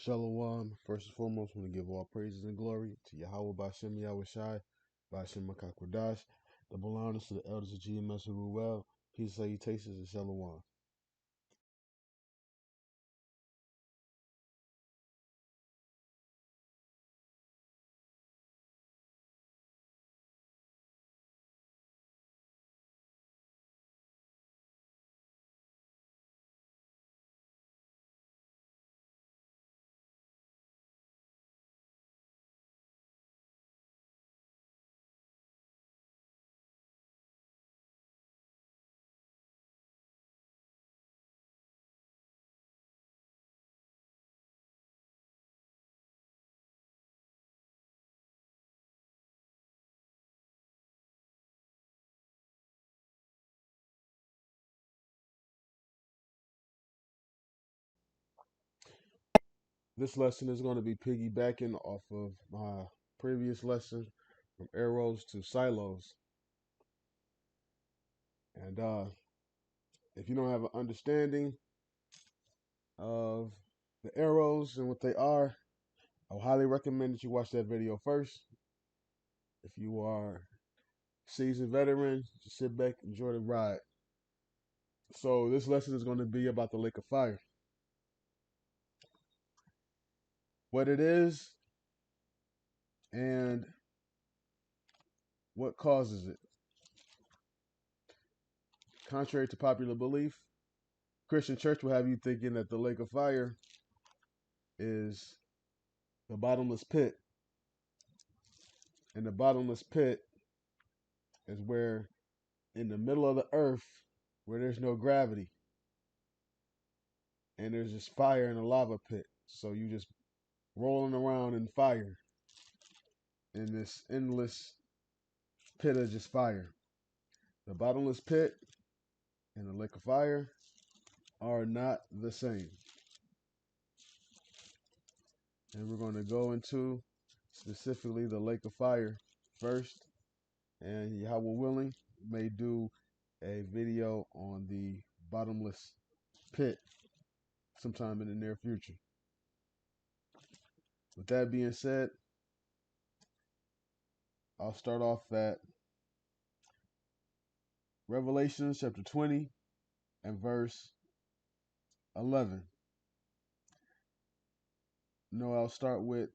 Shalom. First and foremost, I want to give all praises and glory to Yahweh Bashem Yahushai, Bashem Makakwadash, double honors to the elders of GMS who rule well. Peace, salutations, and shalom. This lesson is going to be piggybacking off of my previous lesson from arrows to silos. And if you don't have an understanding of the arrows and what they are, I would highly recommend that you watch that video first. If you are seasoned veteran, just sit back, enjoy the ride. So this lesson is going to be about the lake of fire. What it is and what causes it. Contrary to popular belief, Christian church will have you thinking that the lake of fire is the bottomless pit. And the bottomless pit is where in the middle of the earth where there's no gravity and there's just fire in a lava pit. So you just rolling around in fire in this endless pit of just fire. The bottomless pit and the lake of fire are not the same. And we're going to go into specifically the lake of fire first. And Yahweh willing, may do a video on the bottomless pit sometime in the near future. With that being said, I'll start off at Revelation chapter 20 and verse 11. No, I'll start with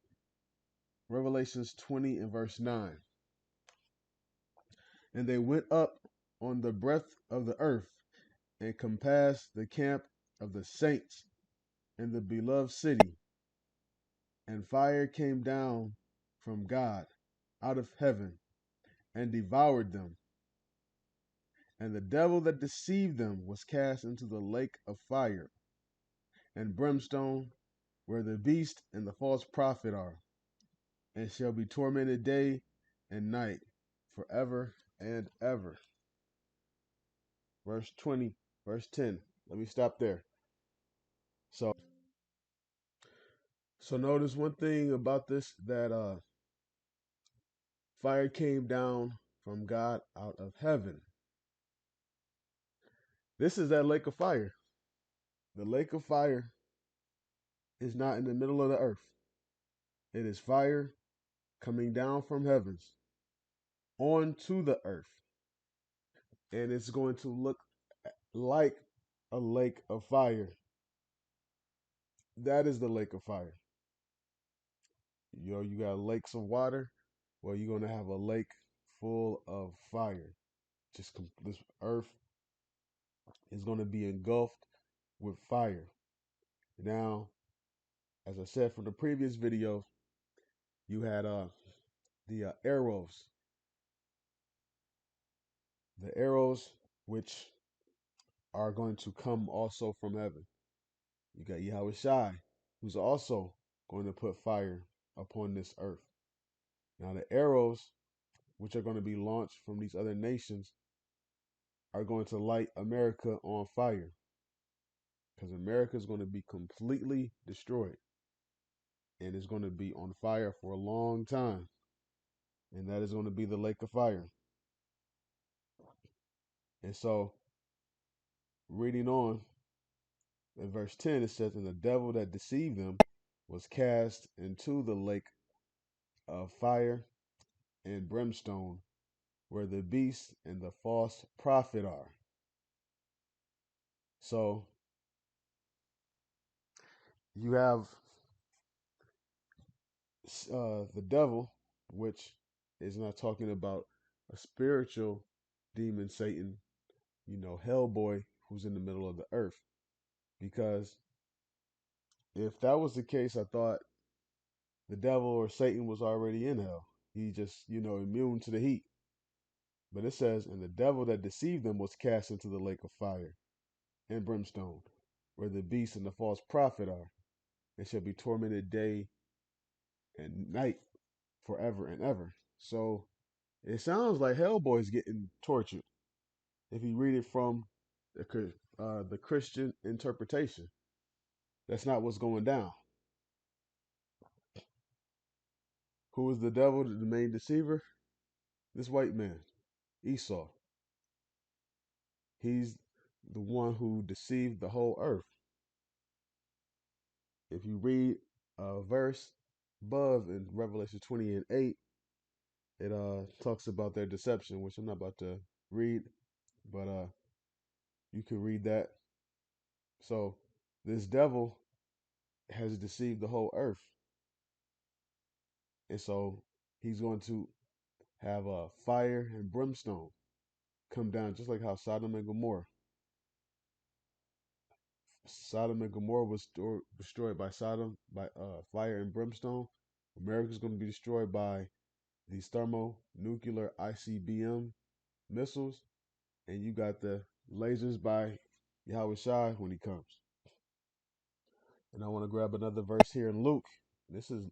Revelations 20 and verse 9. And they went up on the breadth of the earth and compassed the camp of the saints in the beloved city. And fire came down from God out of heaven and devoured them. And the devil that deceived them was cast into the lake of fire and brimstone, where the beast and the false prophet are, and shall be tormented day and night forever and ever. Verse 20, verse 10. Let me stop there. So notice one thing about this, that fire came down from God out of heaven. This is that lake of fire. The lake of fire is not in the middle of the earth. It is fire coming down from heavens onto the earth. And it's going to look like a lake of fire. That is the lake of fire. You got lakes of water. Well, you're going to have a lake full of fire. This earth is going to be engulfed with fire. Now, as I said from the previous video, you had the arrows. The arrows which are going to come also from heaven. You got Yahweh Shai, who's also going to put fire upon this earth. Now, the arrows which are going to be launched from these other nations are going to light America on fire, because America is going to be completely destroyed and it's going to be on fire for a long time. And that is going to be the lake of fire. And so, reading on in verse 10, it says, and the devil that deceived them was cast into the lake of fire and brimstone, where the beast and the false prophet are. So you have the devil, which is not talking about a spiritual demon, Satan, Hellboy, who's in the middle of the earth. Because if that was the case, I thought the devil or Satan was already in hell. He just, immune to the heat. But it says, and the devil that deceived them was cast into the lake of fire and brimstone, where the beast and the false prophet are, and shall be tormented day and night forever and ever. So it sounds like Hellboy's getting tortured if you read it from the Christian interpretation. That's not what's going down. Who is the devil, the main deceiver? This white man, Esau. He's the one who deceived the whole earth. If you read a verse above in Revelation 20 and 8, it talks about their deception, which I'm not about to read, but you can read that. So this devil has deceived the whole earth, and so he's going to have fire and brimstone come down, just like how Sodom and Gomorrah. Sodom and Gomorrah was destroyed by by fire and brimstone. America's going to be destroyed by these thermonuclear ICBM missiles, and you got the lasers by Yahweh Shai when he comes. And I want to grab another verse here in Luke. This is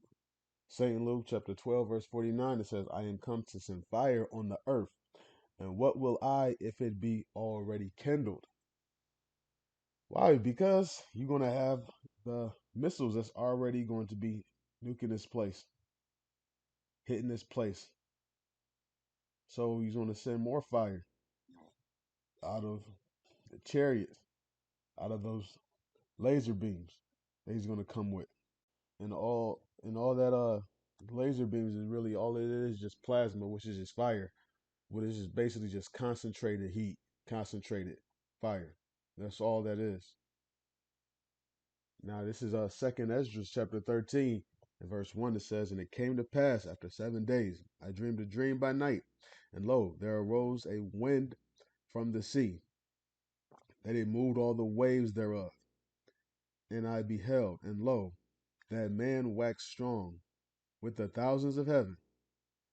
St. Luke chapter 12, verse 49. It says, I am come to send fire on the earth, and what will I if it be already kindled? Why? Because you're going to have the missiles that's already going to be nuking this place, hitting this place. So he's going to send more fire out of the chariots, out of those laser beams that he's going to come with. And all that laser beams is really all it is just plasma, which is just fire, which is just basically just concentrated heat, concentrated fire. That's all that is. Now this is Second Esdras chapter 13 and verse 1. It says, and it came to pass after 7 days, I dreamed a dream by night, and lo, there arose a wind from the sea, that it moved all the waves thereof. And I beheld, and lo, that man waxed strong with the thousands of heaven.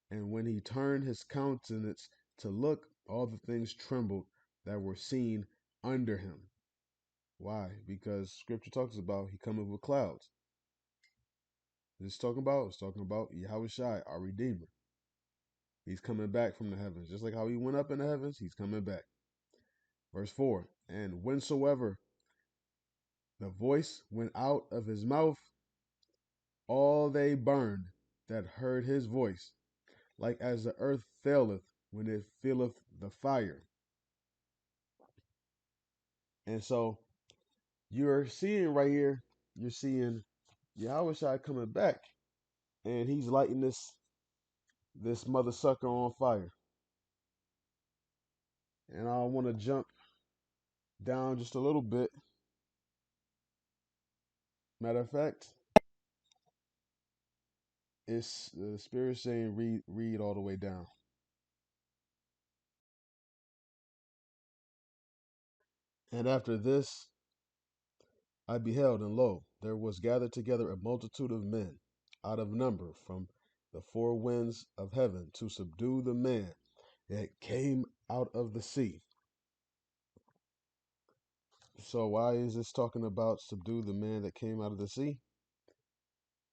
And when he turned his countenance to look, all the things trembled that were seen under him. Why? Because scripture talks about he coming with clouds. It's talking about Yahweh Shai, our Redeemer. He's coming back from the heavens. Just like how he went up in the heavens, he's coming back. Verse 4, and whensoever the voice went out of his mouth, all they burned that heard his voice, like as the earth faileth when it feeleth the fire. And so you're seeing right here, you're seeing Yahweh Shai coming back, and he's lighting this mother sucker on fire. And I want to jump down just a little bit. Matter of fact, it's the spirit saying read all the way down. And after this I beheld, and lo, there was gathered together a multitude of men out of number from the four winds of heaven to subdue the man that came out of the sea. So why is this talking about subdue the man that came out of the sea?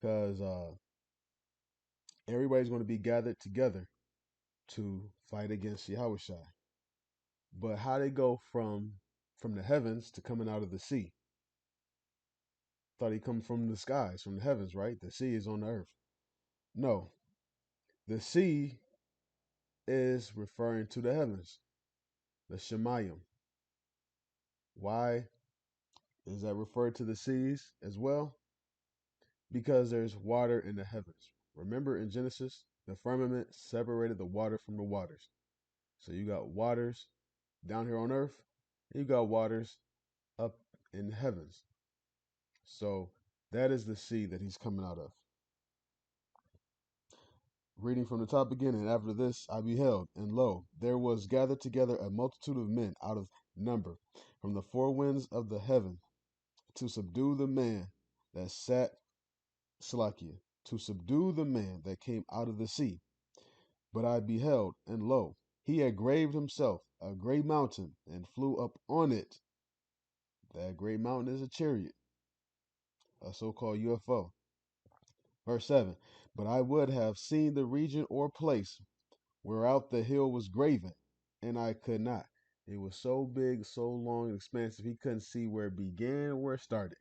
Because everybody's going to be gathered together to fight against Yahushua. But how they go from the heavens to coming out of the sea? Thought he come from the skies, from the heavens, right? The sea is on the earth. No, the sea is referring to the heavens, the Shemayim. Why is that referred to the seas as well? because there's water in the heavens. Remember in Genesis, the firmament separated the water from the waters. So you got waters down here on earth, and you got waters up in the heavens. So that is the sea that he's coming out of. Reading from the top again, and after this I beheld, and lo, there was gathered together a multitude of men out of number from the four winds of the heaven to subdue the man that sat Salakia, to subdue the man that came out of the sea. But I beheld, and lo, he had graved himself a great mountain and flew up on it. That great mountain is a chariot, a so called UFO. Verse 7. But I would have seen the region or place whereout the hill was graven, and I could not. It was so big, so long and expansive, he couldn't see where it began or where it started.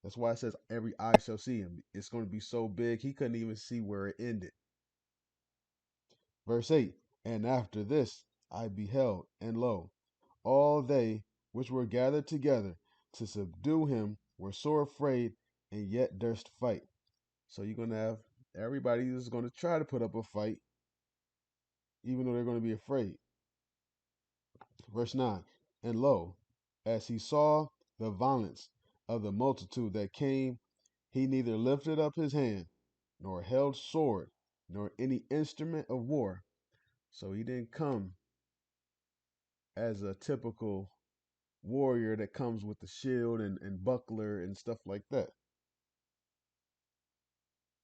That's why it says every eye shall see him. It's going to be so big, he couldn't even see where it ended. Verse 8. And after this I beheld, and lo, all they which were gathered together to subdue him were sore afraid, and yet durst fight. So you're going to have everybody is going to try to put up a fight, even though they're going to be afraid. Verse 9. And lo, as he saw the violence of the multitude that came, he neither lifted up his hand, nor held sword, nor any instrument of war. So he didn't come as a typical warrior that comes with the shield and buckler and stuff like that.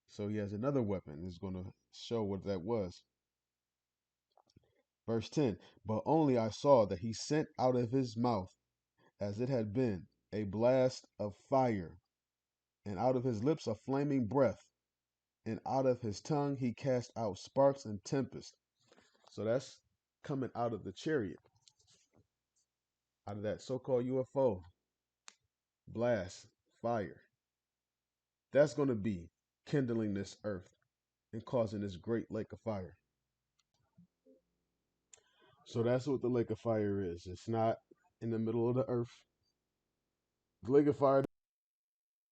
So he has another weapon. It's going to show what that was. Verse 10. But only I saw that he sent out of his mouth, as it had been, a blast of fire, and out of his lips a flaming breath, and out of his tongue he cast out sparks and tempest. So that's coming out of the chariot, out of that so-called UFO blast, fire. That's going to be kindling this earth and causing this great lake of fire. So that's what the lake of fire is. It's not in the middle of the earth. The lake of fire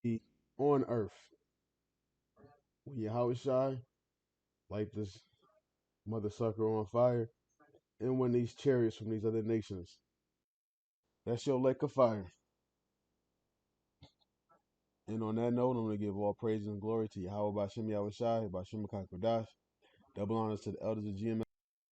is on earth. When Yahweh Shai light this mother sucker on fire, and when these chariots from these other nations, that's your lake of fire. And on that note, I'm going to give all praise and glory to Yahweh Bashem Yahweh Shai, Bashem Kodash. Double honors to the elders of GMS.